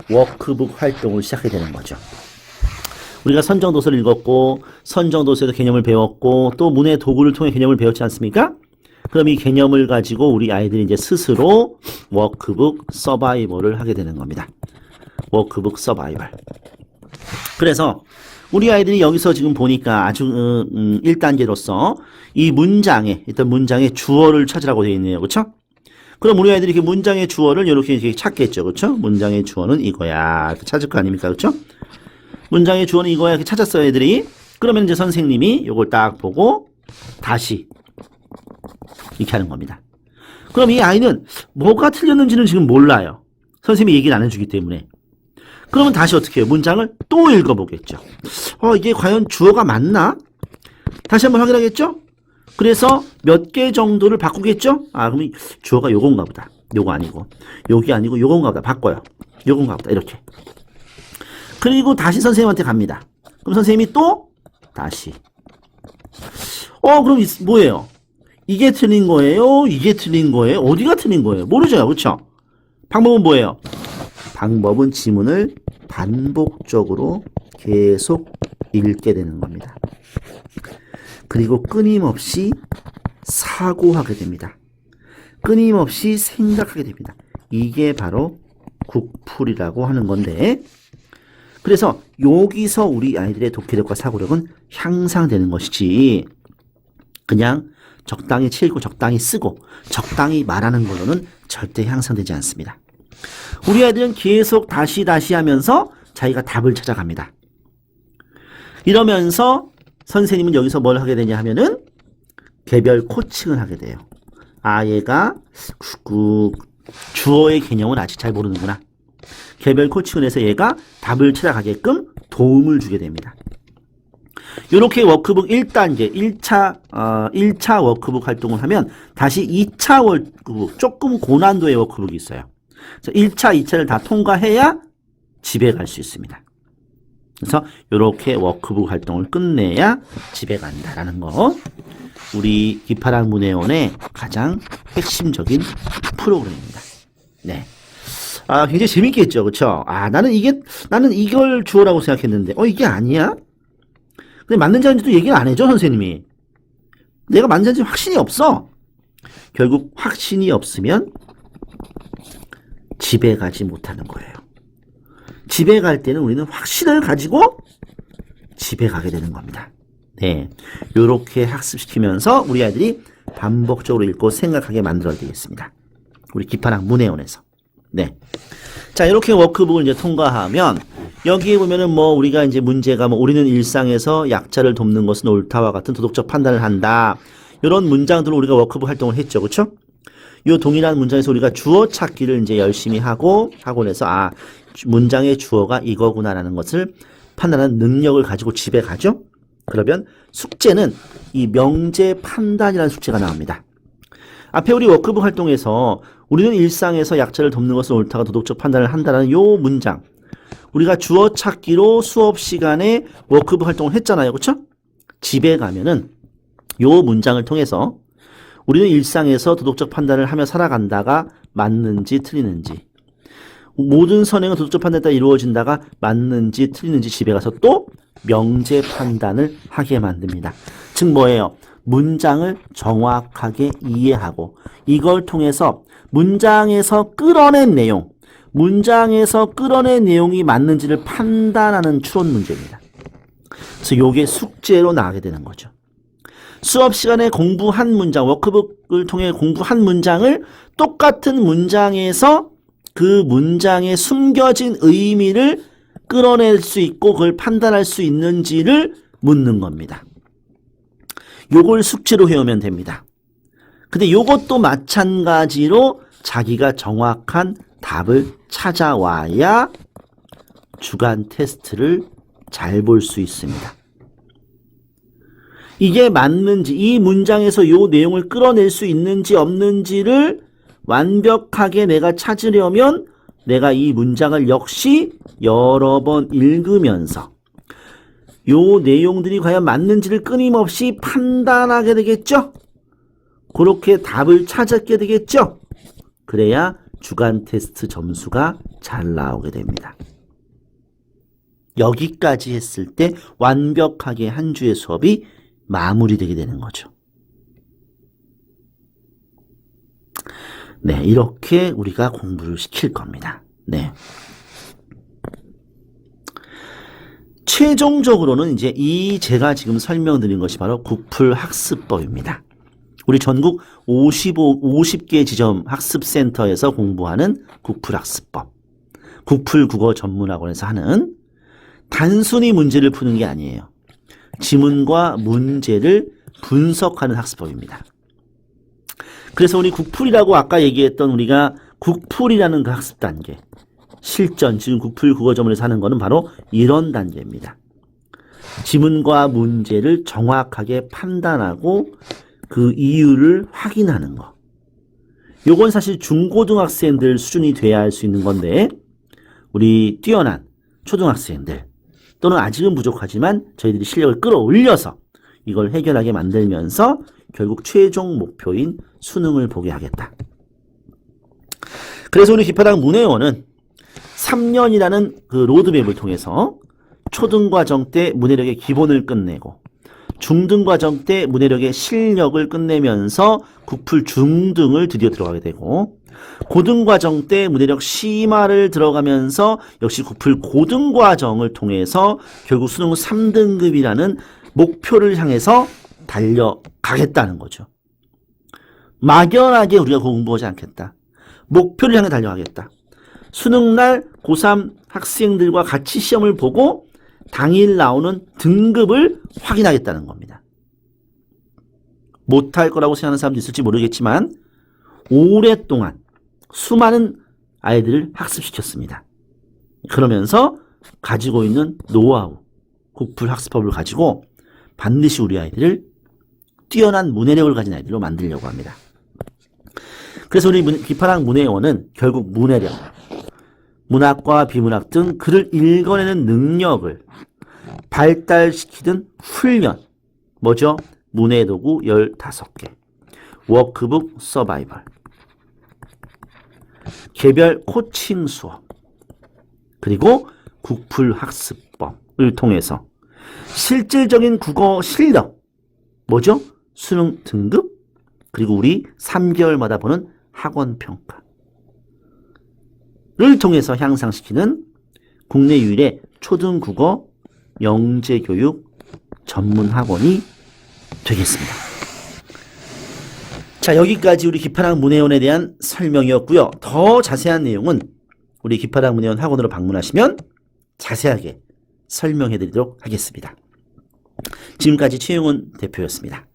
워크북 활동을 시작하게 되는 거죠. 우리가 선정도서를 읽었고 선정도서에서 개념을 배웠고 또 문해 도구를 통해 개념을 배웠지 않습니까? 그럼 이 개념을 가지고 우리 아이들이 이제 스스로 워크북 서바이벌을 하게 되는 겁니다. 워크북 서바이벌. 그래서 우리 아이들이 여기서 지금 보니까 아주 1단계로서 이 문장의 주어를 찾으라고 되어 있네요. 그렇죠? 그럼 우리 아이들이 이렇게 문장의 주어를 이렇게 찾겠죠. 그렇죠? 문장의 주어는 이거야. 이렇게 찾을 거 아닙니까? 그렇죠? 문장의 주어는 이거야. 이렇게 찾았어요, 애들이. 그러면 이제 선생님이 이걸 딱 보고 다시 이렇게 하는 겁니다. 그럼 이 아이는 뭐가 틀렸는지는 지금 몰라요. 선생님이 얘기를 안 해주기 때문에. 그러면 다시 어떻게 해요? 문장을 또 읽어보겠죠. 이게 과연 주어가 맞나? 다시 한번 확인하겠죠? 그래서 몇 개 정도를 바꾸겠죠? 그럼 주어가 요건가 보다. 요거 아니고. 여기 아니고 요건가 보다. 바꿔요. 요건가 보다. 이렇게. 그리고 다시 선생님한테 갑니다. 그럼 선생님이 또 다시. 그럼 뭐예요? 이게 틀린 거예요? 이게 틀린 거예요? 어디가 틀린 거예요? 모르죠. 그렇죠? 방법은 뭐예요? 방법은 지문을 반복적으로 계속 읽게 되는 겁니다. 그리고 끊임없이 사고하게 됩니다. 끊임없이 생각하게 됩니다. 이게 바로 국풀이라고 하는 건데, 그래서 여기서 우리 아이들의 독해력과 사고력은 향상되는 것이지, 그냥 적당히 치고 적당히 쓰고 적당히 말하는 걸로는 절대 향상되지 않습니다. 우리 아이들은 계속 다시 하면서 자기가 답을 찾아갑니다. 이러면서 선생님은 여기서 뭘 하게 되냐 하면은 개별 코칭을 하게 돼요. 얘가 주어의 개념을 아직 잘 모르는구나. 개별 코칭을 해서 얘가 답을 찾아가게끔 도움을 주게 됩니다. 이렇게 워크북 1단계, 1차 워크북 활동을 하면 다시 2차 워크북, 조금 고난도의 워크북이 있어요. 그래서 1차, 2차를 다 통과해야 집에 갈 수 있습니다. 그래서 이렇게 워크북 활동을 끝내야 집에 간다라는 거. 우리 기파랑 문해원의 가장 핵심적인 프로그램입니다. 네. 굉장히 재밌겠죠. 그쵸? 나는 이걸 주어라고 생각했는데, 이게 아니야? 근데 맞는지 아닌지도 얘기를 안 해줘, 선생님이. 내가 맞는지 확신이 없어. 결국 확신이 없으면 집에 가지 못하는 거예요. 집에 갈 때는 우리는 확신을 가지고 집에 가게 되는 겁니다. 네. 요렇게 학습시키면서 우리 아이들이 반복적으로 읽고 생각하게 만들어야 되겠습니다. 우리 기파랑 문해원에서. 네. 자, 이렇게 워크북을 이제 통과하면, 여기에 보면은 우리가 이제 문제가 우리는 일상에서 약자를 돕는 것은 옳다와 같은 도덕적 판단을 한다. 이런 문장들을 우리가 워크북 활동을 했죠. 그쵸? 요 동일한 문장에서 우리가 주어 찾기를 이제 열심히 하고 나서, 문장의 주어가 이거구나라는 것을 판단하는 능력을 가지고 집에 가죠? 그러면 숙제는 이 명제 판단이라는 숙제가 나옵니다. 앞에 우리 워크북 활동에서 우리는 일상에서 약자를 돕는 것은 옳다가 도덕적 판단을 한다는 요 문장, 우리가 주어 찾기로 수업 시간에 워크북 활동을 했잖아요. 그렇죠? 집에 가면은 요 문장을 통해서 우리는 일상에서 도덕적 판단을 하며 살아간다가 맞는지 틀리는지, 모든 선행은 도덕적 판단에 따라 이루어진다가 맞는지 틀리는지 집에 가서 또 명제 판단을 하게 만듭니다. 즉 뭐예요? 문장을 정확하게 이해하고 이걸 통해서 문장에서 끌어낸 내용이 맞는지를 판단하는 추론 문제입니다. 그래서 요게 숙제로 나가게 되는 거죠. 수업 시간에 공부한 문장, 워크북을 통해 공부한 문장을 똑같은 문장에서 그 문장에 숨겨진 의미를 끌어낼 수 있고 그걸 판단할 수 있는지를 묻는 겁니다. 요걸 숙제로 해오면 됩니다. 근데 요것도 마찬가지로 자기가 정확한 답을 찾아와야 주간 테스트를 잘 볼 수 있습니다. 이게 맞는지, 이 문장에서 요 내용을 끌어낼 수 있는지 없는지를 완벽하게 내가 찾으려면 내가 이 문장을 역시 여러 번 읽으면서 요 내용들이 과연 맞는지를 끊임없이 판단하게 되겠죠? 그렇게 답을 찾게 되겠죠? 그래야 주간 테스트 점수가 잘 나오게 됩니다. 여기까지 했을 때 완벽하게 한 주의 수업이 마무리되게 되는 거죠. 네, 이렇게 우리가 공부를 시킬 겁니다. 네. 최종적으로는 이제 제가 지금 설명드린 것이 바로 국풀 학습법입니다. 우리 전국 50개 지점 학습센터에서 공부하는 국풀 학습법. 국풀 국어 전문학원에서 하는 단순히 문제를 푸는 게 아니에요. 지문과 문제를 분석하는 학습법입니다. 그래서 우리 국풀이라고 아까 얘기했던 우리가 국풀이라는 그 학습 단계, 실전, 지금 국풀 국어 전문에서 하는 거는 바로 이런 단계입니다. 지문과 문제를 정확하게 판단하고 그 이유를 확인하는 거. 요건 사실 중고등학생들 수준이 돼야 할 수 있는 건데, 우리 뛰어난 초등학생들 또는 아직은 부족하지만 저희들이 실력을 끌어올려서 이걸 해결하게 만들면서 결국 최종 목표인 수능을 보게 하겠다. 그래서 우리 기파랑 문해원은 3년이라는 그 로드맵을 통해서 초등과정 때 문해력의 기본을 끝내고 중등과정 때 문해력의 실력을 끝내면서 국풀 중등을 드디어 들어가게 되고 고등과정 때 문해력 심화를 들어가면서 역시 국풀 고등과정을 통해서 결국 수능 3등급이라는 목표를 향해서 달려가겠다는 거죠. 막연하게 우리가 공부하지 않겠다. 목표를 향해 달려가겠다. 수능날 고3 학생들과 같이 시험을 보고 당일 나오는 등급을 확인하겠다는 겁니다. 못할 거라고 생각하는 사람도 있을지 모르겠지만 오랫동안 수많은 아이들을 학습시켰습니다. 그러면서 가지고 있는 노하우, 국풀 학습법을 가지고 반드시 우리 아이들을 뛰어난 문해력을 가진 아이들로 만들려고 합니다. 그래서 우리 기파랑 문해원은 결국 문해력, 문학과 비문학 등 글을 읽어내는 능력을 발달시키는 훈련, 뭐죠? 문해도구 15개, 워크북 서바이벌, 개별 코칭 수업, 그리고 국풀 학습법을 통해서 실질적인 국어 실력, 뭐죠? 수능 등급, 그리고 우리 3개월마다 보는 학원 평가를 통해서 향상시키는 국내 유일의 초등국어 영재교육 전문학원이 되겠습니다. 자, 여기까지 우리 기파랑 문해원에 대한 설명이었고요. 더 자세한 내용은 우리 기파랑 문해원 학원으로 방문하시면 자세하게 설명해 드리도록 하겠습니다. 지금까지 최용훈 대표였습니다.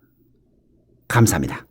감사합니다.